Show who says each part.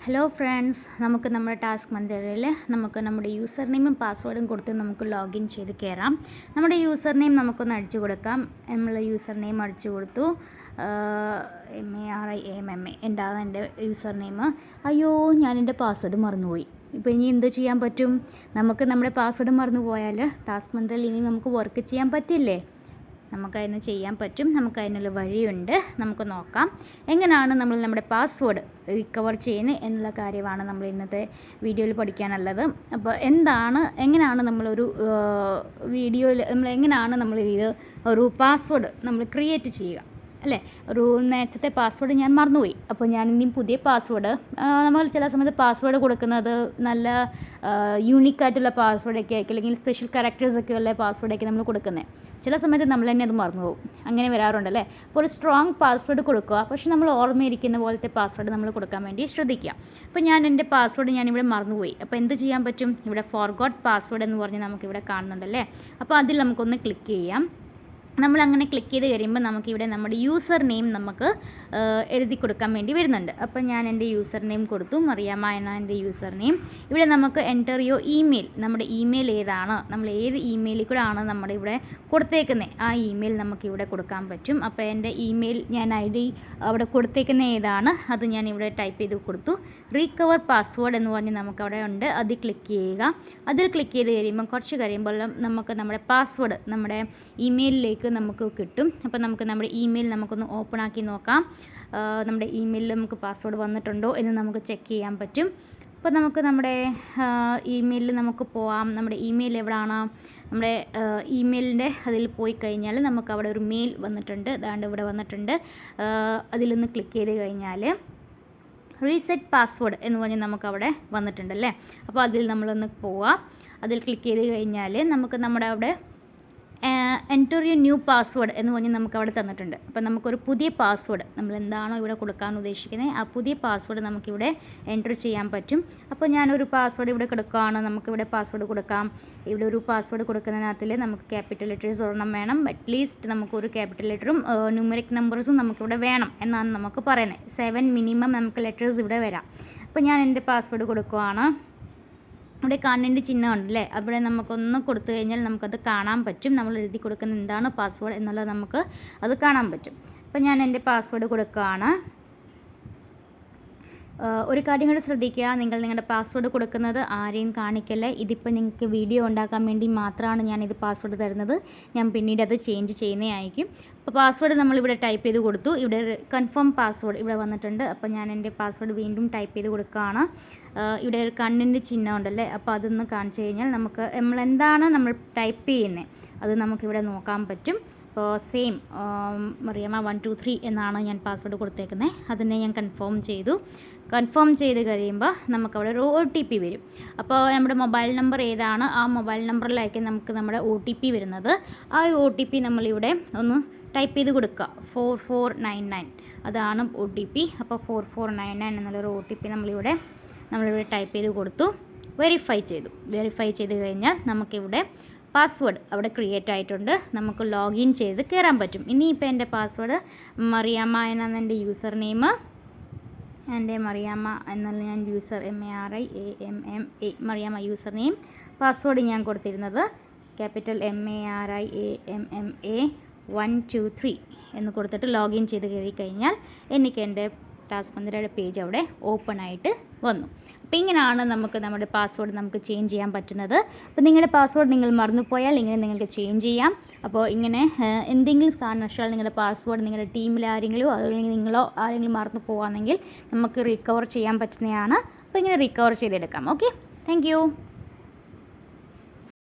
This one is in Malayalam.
Speaker 1: ഹലോ ഫ്രണ്ട്സ്, നമുക്ക് നമ്മുടെ ടാസ്ക് മന്ദിരയിൽ നമുക്ക് നമ്മുടെ യൂസർ നെയിമും പാസ്വേഡും കൊടുത്ത് നമുക്ക് ലോഗിൻ ചെയ്ത് കയറാം. നമ്മുടെ യൂസർ നെയിം നമുക്കൊന്ന് അടിച്ചു കൊടുക്കാം. നമ്മൾ യൂസർ നെയിം അടിച്ചു കൊടുത്തു. MARIAMMA എന്താണ് എൻ്റെ യൂസർ നെയിം. അയ്യോ, ഞാനെൻ്റെ പാസ്വേഡ് മറന്നുപോയി. ഇപ്പോൾ ഇനി എന്ത് ചെയ്യാൻ പറ്റും? നമുക്ക് നമ്മുടെ പാസ്വേഡ് മറന്നു പോയാൽ ടാസ്ക് മന്ദിരയിൽ ഇനി നമുക്ക് വർക്ക് ചെയ്യാൻ പറ്റില്ലേ? നമുക്കതിന് ചെയ്യാൻ പറ്റും. നമുക്കതിനുള്ള വഴിയുണ്ട്. നമുക്ക് നോക്കാം എങ്ങനെയാണ് നമ്മൾ നമ്മുടെ പാസ്വേഡ് റിക്കവർ ചെയ്യുന്നത് എന്നുള്ള കാര്യമാണ് നമ്മൾ ഇന്നത്തെ വീഡിയോയിൽ പഠിക്കാനുള്ളത്. അപ്പോൾ എങ്ങനെയാണ് നമ്മളൊരു വീഡിയോയിൽ എങ്ങനെയാണ് നമ്മൾ ഇത് ഒരു പാസ്വേഡ് നമ്മൾ ക്രിയേറ്റ് ചെയ്യുക അല്ലേ? ഒരു നേരത്തെ പാസ്വേഡ് ഞാൻ മറന്നുപോയി. അപ്പോൾ ഞാൻ ഇനി പുതിയ പാസ്വേഡ്, നമ്മൾ ചില സമയത്ത് പാസ്വേഡ് കൊടുക്കുന്നത് നല്ല യൂണിക്കായിട്ടുള്ള പാസ്വേഡൊക്കെ ആയിരിക്കും, അല്ലെങ്കിൽ സ്പെഷ്യൽ ക്യാരക്ടേഴ്സൊക്കെ ഉള്ള പാസ്വേഡൊക്കെ നമ്മൾ കൊടുക്കുന്നത്. ചില സമയത്ത് നമ്മൾ തന്നെ അത് മറന്നുപോകും. അങ്ങനെ വരാറുണ്ടല്ലേ? അപ്പോൾ ഒരു സ്ട്രോങ് പാസ്വേഡ് കൊടുക്കുക, പക്ഷേ നമ്മൾ ഓർമ്മയിരിക്കുന്ന പോലത്തെ പാസ്വേഡ് നമ്മൾ കൊടുക്കാൻ വേണ്ടി ശ്രദ്ധിക്കുക. അപ്പോൾ ഞാൻ എൻ്റെ പാസ്വേഡ് ഞാനിവിടെ മറന്നുപോയി. അപ്പോൾ എന്ത് ചെയ്യാൻ പറ്റും? ഇവിടെ ഫോർഗോട്ട് പാസ്വേഡ് എന്ന് പറഞ്ഞ് നമുക്കിവിടെ കാണുന്നുണ്ടല്ലേ? അപ്പോൾ അതിൽ നമുക്കൊന്ന് ക്ലിക്ക് ചെയ്യാം. നമ്മളങ്ങനെ ക്ലിക്ക് ചെയ്ത് കഴിയുമ്പോൾ നമുക്കിവിടെ നമ്മുടെ യൂസർ നെയിം നമുക്ക് എഴുതി കൊടുക്കാൻ വേണ്ടി വരുന്നുണ്ട്. അപ്പോൾ ഞാൻ എൻ്റെ യൂസർ നെയിം കൊടുത്തു, മറിയാമ്മ എന്ന എൻ്റെ യൂസർ നെയിം. ഇവിടെ നമുക്ക് എൻ്റർ യുവർ ഇമെയിൽ, നമ്മുടെ ഇമെയിൽ ഏതാണ്, നമ്മൾ ഏത് ഇമെയിലിൽ കൂടെ ആണ് നമ്മുടെ ഇവിടെ കൊടുത്തേക്കുന്നത്, ആ ഇമെയിൽ നമുക്കിവിടെ കൊടുക്കാൻ പറ്റും. അപ്പോൾ എൻ്റെ ഇമെയിൽ ഞാൻ ID അവിടെ കൊടുത്തേക്കുന്ന ഏതാണ് അത് ഞാൻ ഇവിടെ ടൈപ്പ് ചെയ്ത് കൊടുത്തു. റീകവർ പാസ്വേഡ് എന്ന് പറഞ്ഞ് നമുക്കവിടെ ഉണ്ട്, അതിൽ ക്ലിക്ക് ചെയ്യുക. അതിൽ ക്ലിക്ക് ചെയ്ത് കഴിയുമ്പോൾ കുറച്ച് കഴിയുമ്പോൾ നമുക്ക് നമ്മുടെ പാസ്വേഡ് നമ്മുടെ ഇമെയിലിലേക്ക് നമുക്ക് കിട്ടും. അപ്പോൾ നമുക്ക് നമ്മുടെ ഇമെയിൽ നമുക്കൊന്ന് ഓപ്പൺ ആക്കി നോക്കാം. നമ്മുടെ ഇമെയിലിൽ നമുക്ക് പാസ്വേഡ് വന്നിട്ടുണ്ടോ എന്ന് നമുക്ക് ചെക്ക് ചെയ്യാൻ പറ്റും. അപ്പോൾ നമുക്ക് നമ്മുടെ ഇമെയിലിൽ നമുക്ക് പോവാം. നമ്മുടെ ഇമെയിൽ എവിടെയാണ്? നമ്മുടെ ഇമെയിലിൻ്റെ അതിൽ പോയി കഴിഞ്ഞാൽ നമുക്ക് അവിടെ ഒരു മെയിൽ വന്നിട്ടുണ്ട്, അതാണ്ട് ഇവിടെ വന്നിട്ടുണ്ട്. അതിലൊന്ന് ക്ലിക്ക് ചെയ്ത് കഴിഞ്ഞാൽ റീസെറ്റ് പാസ്വേഡ് എന്ന് പറഞ്ഞ് നമുക്കവിടെ വന്നിട്ടുണ്ടല്ലേ? അപ്പോൾ അതിൽ നമ്മളൊന്ന് പോവാം. അതിൽ ക്ലിക്ക് ചെയ്ത് കഴിഞ്ഞാൽ നമുക്ക് നമ്മുടെ അവിടെ എൻ്റർ യു ന്യൂ പാസ്വേഡ് എന്ന് പറഞ്ഞ് നമുക്ക് അവിടെ തന്നിട്ടുണ്ട്. അപ്പോൾ നമുക്കൊരു പുതിയ പാസ്വേഡ്, നമ്മൾ എന്താണോ ഇവിടെ കൊടുക്കാൻ ഉദ്ദേശിക്കുന്നത് ആ പുതിയ പാസ്വേഡ് നമുക്കിവിടെ എൻ്റർ ചെയ്യാൻ പറ്റും. അപ്പോൾ ഞാനൊരു പാസ്വേഡ് ഇവിടെ കൊടുക്കുകയാണ്. നമുക്കിവിടെ പാസ്വേഡ് കൊടുക്കാം. ഇവിടെ ഒരു പാസ്വേഡ് കൊടുക്കുന്നതിനകത്തിൽ നമുക്ക് ക്യാപിറ്റൽ ലെറ്റേഴ്സ് ഒരെണ്ണം വേണം. അറ്റ്ലീസ്റ്റ് നമുക്കൊരു ക്യാപിറ്റൽ ലെറ്ററും ന്യൂമറിക് നമ്പേഴ്സും നമുക്കിവിടെ വേണം എന്നാണ് നമുക്ക് പറയുന്നത്. 7 മിനിമം നമുക്ക് ലെറ്റേഴ്സ് ഇവിടെ വരാം. അപ്പോൾ ഞാൻ എൻ്റെ പാസ്വേഡ് കൊടുക്കുകയാണ്. ഇവിടെ കണ്ണിൻ്റെ ചിഹ്നം ഉണ്ടല്ലേ? അവിടെ നമുക്കൊന്ന് കൊടുത്തു കഴിഞ്ഞാൽ നമുക്കത് കാണാൻ പറ്റും. നമ്മൾ എഴുതി കൊടുക്കുന്ന എന്താണ് പാസ്വേഡ് എന്നുള്ളത് നമുക്ക് അത് കാണാൻ പറ്റും. അപ്പോൾ ഞാൻ എൻ്റെ പാസ്വേഡ് കൊടുക്കുകയാണ്. ഒരു കാര്യം കൂടി ശ്രദ്ധിക്കുക, നിങ്ങളുടെ പാസ്വേഡ് കൊടുക്കുന്നത് ആരെയും കാണിക്കല്ലേ. ഇതിപ്പോൾ നിങ്ങൾക്ക് വീഡിയോ ഉണ്ടാക്കാൻ വേണ്ടി മാത്രമാണ് ഞാനിത് പാസ്വേഡ് തരുന്നത്. ഞാൻ പിന്നീട് അത് ചേഞ്ച് ചെയ്യുന്നതായിരിക്കും. അപ്പോൾ പാസ്വേഡ് നമ്മളിവിടെ ടൈപ്പ് ചെയ്ത് കൊടുത്തു. ഇവിടെ കൺഫേം പാസ്വേഡ് ഇവിടെ വന്നിട്ടുണ്ട്. അപ്പോൾ ഞാൻ എൻ്റെ പാസ്വേഡ് വീണ്ടും ടൈപ്പ് ചെയ്ത് കൊടുക്കുകയാണ്. ഇവിടെ ഒരു കണ്ണിൻ്റെ ചിഹ്നം ഉണ്ടല്ലേ? അപ്പോൾ അതൊന്ന് കാണിച്ചു കഴിഞ്ഞാൽ നമുക്ക് നമ്മളെന്താണ് നമ്മൾ ടൈപ്പ് ചെയ്യുന്നത് അത് നമുക്കിവിടെ നോക്കാൻ പറ്റും. അപ്പോൾ സെയിം മറിയാമ്മ 123 എന്നാണ് ഞാൻ പാസ്വേഡ് കൊടുത്തേക്കുന്നത്. അതിനെ ഞാൻ കൺഫേം ചെയ്തു. കൺഫേം ചെയ്ത് കഴിയുമ്പോൾ നമുക്കവിടെ ഒരു OTP വരും. അപ്പോൾ നമ്മുടെ മൊബൈൽ നമ്പർ ഏതാണ് ആ മൊബൈൽ നമ്പറിലായിരിക്കും നമുക്ക് നമ്മുടെ OTP വരുന്നത്. ആ ഒരു OTP നമ്മളിവിടെ ഒന്ന് ടൈപ്പ് ചെയ്ത് കൊടുക്കുക. 4499 അതാണ് OTP. അപ്പോൾ 4499 എന്നുള്ളൊരു OTP നമ്മളിവിടെ ടൈപ്പ് ചെയ്ത് കൊടുത്തു. വെരിഫൈ ചെയ്ത് കഴിഞ്ഞാൽ നമുക്കിവിടെ പാസ്വേഡ് അവിടെ ക്രിയേറ്റ് ആയിട്ടുണ്ട്. നമുക്ക് ലോഗിൻ ചെയ്ത് കയറാൻ പറ്റും. ഇനിയിപ്പോൾ എൻ്റെ പാസ്വേഡ് മറിയാമ്മ എന്നാണ് എൻ്റെ യൂസർ നെയിം. എൻ്റെ മറിയാമ്മ എന്നുള്ള ഞാൻ user MARIAMMA Mariamma user name. Password ഞാൻ കൊടുത്തിരുന്നത് ക്യാപിറ്റൽ MARIAMMA 123 എന്ന് കൊടുത്തിട്ട് ലോഗിൻ ചെയ്ത് കയറി കഴിഞ്ഞാൽ എനിക്ക് എൻ്റെ ടാസ്ക് മന്ദിരയുടെ പേജ് അവിടെ ഓപ്പൺ ആയിട്ട് വന്നു. അപ്പോൾ ഇങ്ങനെയാണ് നമുക്ക് നമ്മുടെ പാസ്വേഡ് നമുക്ക് ചേഞ്ച് ചെയ്യാൻ പറ്റുന്നത്. അപ്പോൾ നിങ്ങളുടെ പാസ്വേഡ് നിങ്ങൾ മറന്നുപോയാൽ ഇങ്ങനെ നിങ്ങൾക്ക് ചേഞ്ച് ചെയ്യാം. അപ്പോൾ ഇങ്ങനെ എന്തെങ്കിലും കാരണവശാൽ നിങ്ങളുടെ പാസ്വേഡ് നിങ്ങളുടെ ടീമിൽ ആരെങ്കിലും അല്ലെങ്കിൽ നിങ്ങളോ ആരെങ്കിലും മറന്നു പോകുകയാണെങ്കിൽ നമുക്ക് റിക്കവർ ചെയ്യാൻ പറ്റുന്നതാണ്. അപ്പോൾ ഇങ്ങനെ റിക്കവർ ചെയ്തെടുക്കാം. Okay, thank you.